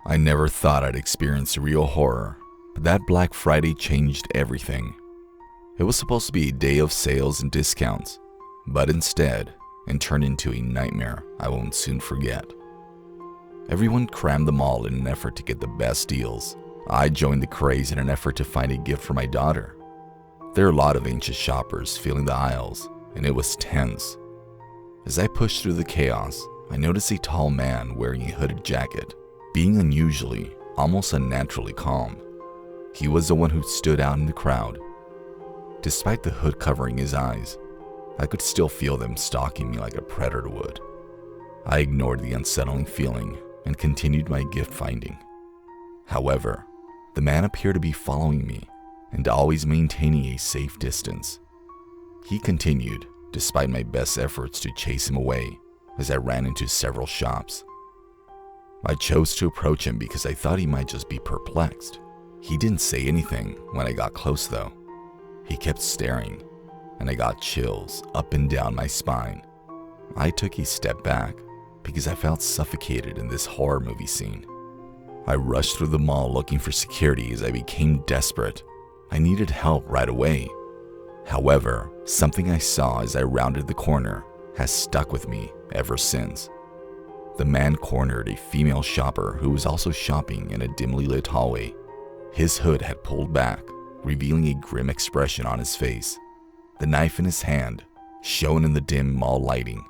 I never thought I'd experience real horror, but that Black Friday changed everything. It was supposed to be a day of sales and discounts, but instead, it turned into a nightmare I won't soon forget. Everyone crammed the mall in an effort to get the best deals. I joined the craze in an effort to find a gift for my daughter. There are a lot of anxious shoppers filling the aisles, and it was tense. As I pushed through the chaos, I noticed a tall man wearing a hooded jacket, being unusually, almost unnaturally calm. He was the one who stood out in the crowd. Despite the hood covering his eyes, I could still feel them stalking me like a predator would. I ignored the unsettling feeling and continued my gift finding. However, the man appeared to be following me and always maintaining a safe distance. He continued, despite my best efforts to chase him away, as I ran into several shops. I chose to approach him because I thought he might just be perplexed. He didn't say anything when I got close though. He kept staring, and I got chills up and down my spine. I took a step back because I felt suffocated in this horror movie scene. I rushed through the mall looking for security as I became desperate. I needed help right away. However, something I saw as I rounded the corner has stuck with me ever since. The man cornered a female shopper who was also shopping in a dimly lit hallway. His hood had pulled back, revealing a grim expression on his face. The knife in his hand shone in the dim mall lighting.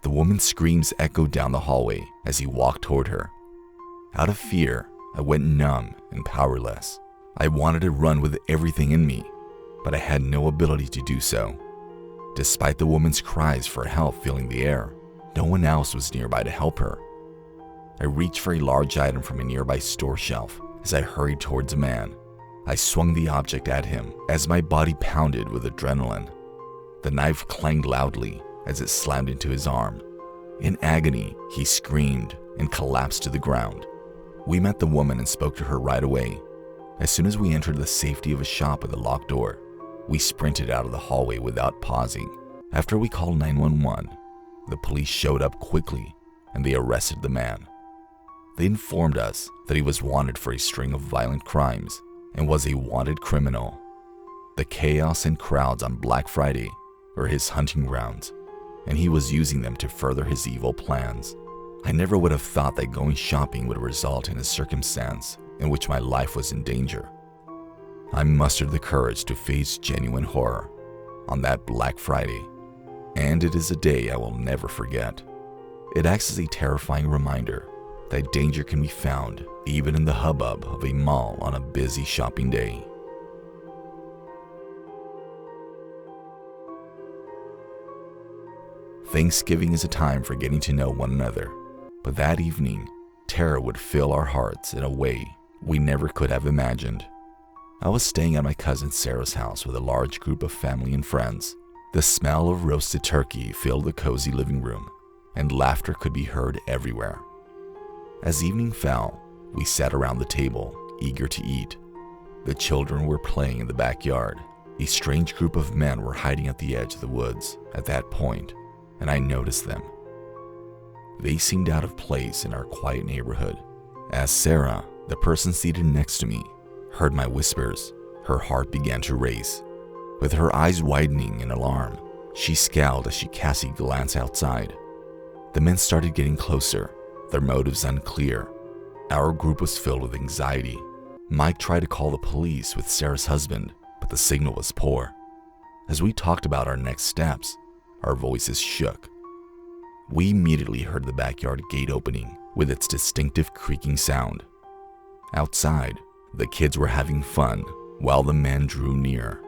The woman's screams echoed down the hallway as he walked toward her. Out of fear, I went numb and powerless. I wanted to run with everything in me, but I had no ability to do so. Despite the woman's cries for help filling the air, no one else was nearby to help her. I reached for a large item from a nearby store shelf as I hurried towards a man. I swung the object at him as my body pounded with adrenaline. The knife clanged loudly as it slammed into his arm. In agony, he screamed and collapsed to the ground. We met the woman and spoke to her right away. As soon as we entered the safety of a shop with a locked door, we sprinted out of the hallway without pausing. After we called 911, the police showed up quickly and they arrested the man. They informed us that he was wanted for a string of violent crimes and was a wanted criminal. The chaos and crowds on Black Friday were his hunting grounds, and he was using them to further his evil plans. I never would have thought that going shopping would result in a circumstance in which my life was in danger. I mustered the courage to face genuine horror on that Black Friday, and it is a day I will never forget. It acts as a terrifying reminder that danger can be found even in the hubbub of a mall on a busy shopping day. Thanksgiving is a time for getting to know one another, but that evening, terror would fill our hearts in a way we never could have imagined. I was staying at my cousin Sarah's house with a large group of family and friends. The smell of roasted turkey filled the cozy living room, and laughter could be heard everywhere. As evening fell, we sat around the table, eager to eat. The children were playing in the backyard. A strange group of men were hiding at the edge of the woods at that point, and I noticed them. They seemed out of place in our quiet neighborhood. As Sarah, the person seated next to me, heard my whispers, her heart began to race. With her eyes widening in alarm, she scowled as she cast a glance outside. The men started getting closer, their motives unclear. Our group was filled with anxiety. Mike tried to call the police with Sarah's husband, but the signal was poor. As we talked about our next steps, our voices shook. We immediately heard the backyard gate opening with its distinctive creaking sound. Outside, the kids were having fun while the men drew near.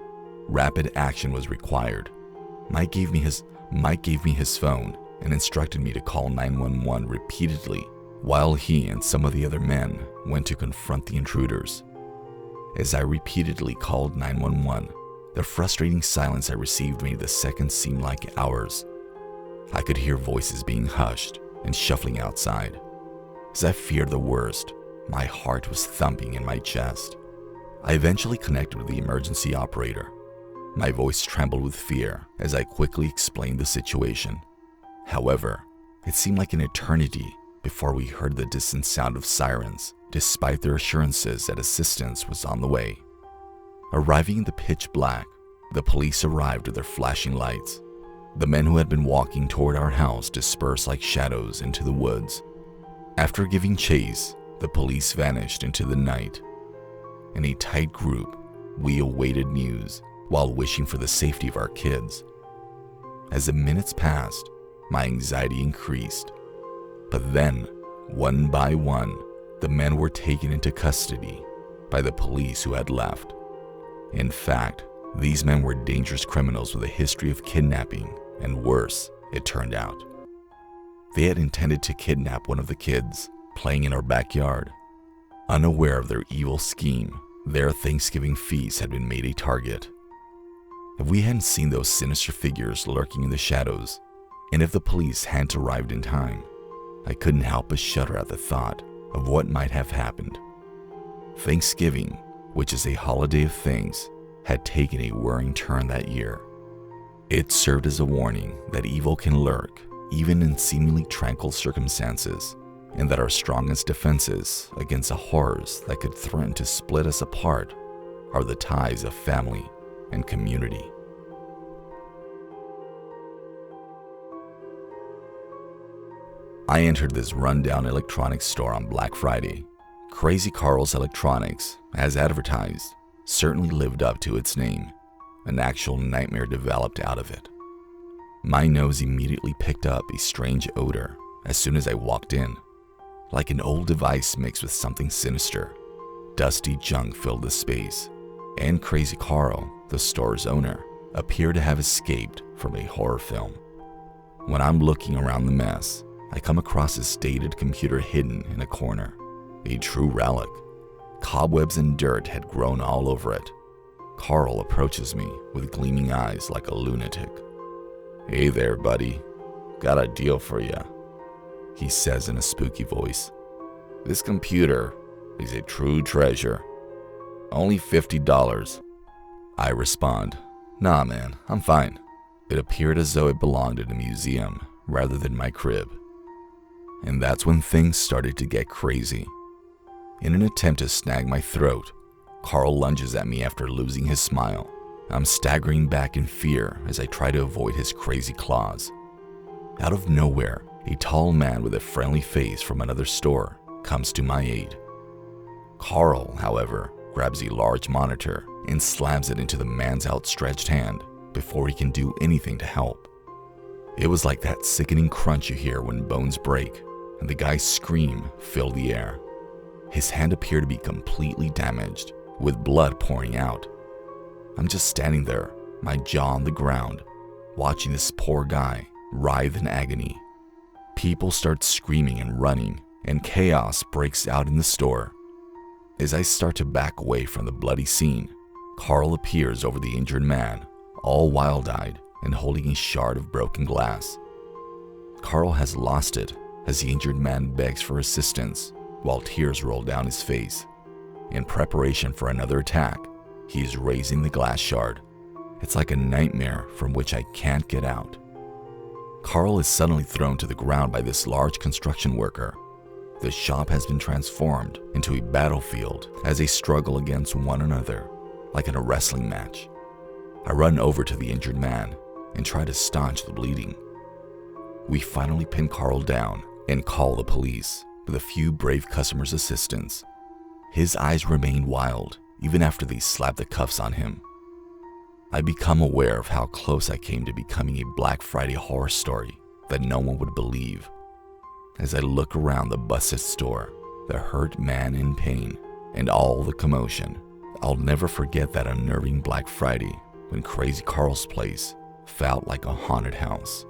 Rapid action was required. Mike gave me his phone and instructed me to call 911 repeatedly while he and some of the other men went to confront the intruders. As I repeatedly called 911, the frustrating silence I received made the seconds seem like hours. I could hear voices being hushed and shuffling outside. As I feared the worst, my heart was thumping in my chest. I eventually connected with the emergency operator. My voice trembled with fear as I quickly explained the situation. However, it seemed like an eternity before we heard the distant sound of sirens, despite their assurances that assistance was on the way. Arriving in the pitch black, the police arrived with their flashing lights. The men who had been walking toward our house dispersed like shadows into the woods. After giving chase, the police vanished into the night. In a tight group, we awaited news while wishing for the safety of our kids. As the minutes passed, my anxiety increased. But then, one by one, the men were taken into custody by the police who had left. In fact, these men were dangerous criminals with a history of kidnapping, and worse, it turned out. They had intended to kidnap one of the kids playing in our backyard. Unaware of their evil scheme, their Thanksgiving feast had been made a target. If we hadn't seen those sinister figures lurking in the shadows, and if the police hadn't arrived in time, I couldn't help but shudder at the thought of what might have happened. Thanksgiving, which is a holiday of thanks, had taken a worrying turn that year. It served as a warning that evil can lurk even in seemingly tranquil circumstances, and that our strongest defenses against the horrors that could threaten to split us apart are the ties of family and community. I entered this rundown electronics store on Black Friday. Crazy Carl's Electronics, as advertised, certainly lived up to its name. An actual nightmare developed out of it. My nose immediately picked up a strange odor as soon as I walked in, like an old device mixed with something sinister. Dusty junk filled the space, and Crazy Carl, the store's owner, appeared to have escaped from a horror film. When I'm looking around the mess, I come across his dated computer hidden in a corner, a true relic. Cobwebs and dirt had grown all over it. Carl approaches me with gleaming eyes like a lunatic. "Hey there, buddy. Got a deal for ya," he says in a spooky voice. "This computer is a true treasure. Only $50. I respond, "Nah, man, I'm fine." It appeared as though it belonged in a museum rather than my crib. And that's when things started to get crazy. In an attempt to snag my throat, Carl lunges at me after losing his smile. I'm staggering back in fear as I try to avoid his crazy claws. Out of nowhere, a tall man with a friendly face from another store comes to my aid. Carl, however, grabs a large monitor and slams it into the man's outstretched hand before he can do anything to help. It was like that sickening crunch you hear when bones break, and the guy's scream filled the air. His hand appeared to be completely damaged, with blood pouring out. I'm just standing there, my jaw on the ground, watching this poor guy writhe in agony. People start screaming and running, and chaos breaks out in the store. As I start to back away from the bloody scene, Carl appears over the injured man, all wild-eyed and holding a shard of broken glass. Carl has lost it as the injured man begs for assistance while tears roll down his face. In preparation for another attack, he is raising the glass shard. It's like a nightmare from which I can't get out. Carl is suddenly thrown to the ground by this large construction worker. The shop has been transformed into a battlefield as they struggle against one another, like in a wrestling match. I run over to the injured man and try to staunch the bleeding. We finally pin Carl down and call the police, with a few brave customers' assistance. His eyes remain wild even after they slap the cuffs on him. I become aware of how close I came to becoming a Black Friday horror story that no one would believe. As I look around the busted store, the hurt man in pain, and all the commotion, I'll never forget that unnerving Black Friday when Crazy Carl's place felt like a haunted house.